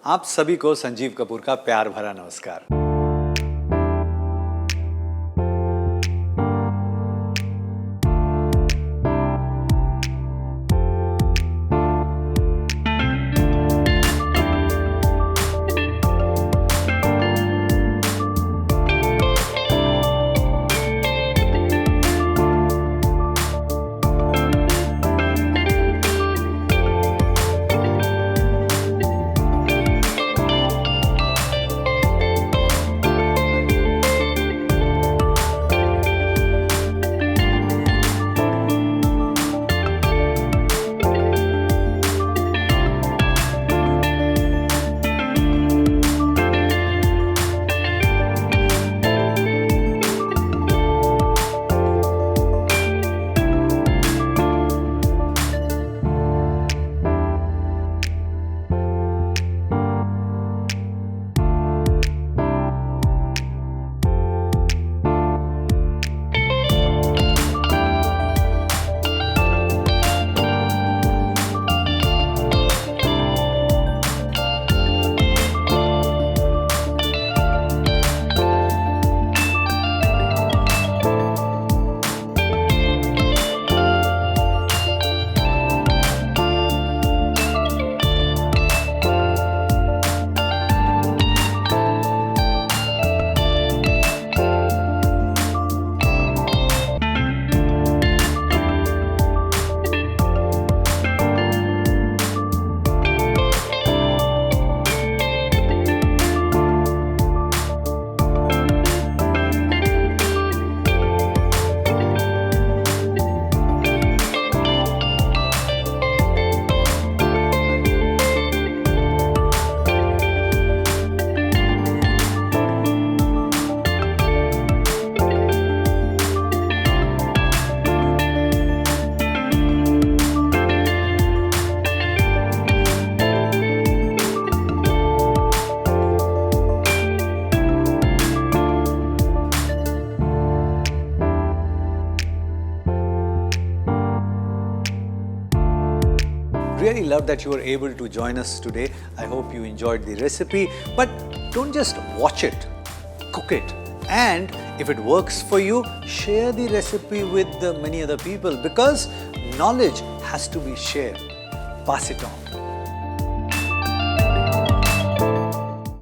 आप सभी को संजीव कपूर का प्यार भरा नमस्कार। Really love that you were able to join us today. I hope you enjoyed the recipe, but don't just watch it, cook it. And if it works for you, share the recipe with many other people, because knowledge has to be shared. Pass it on.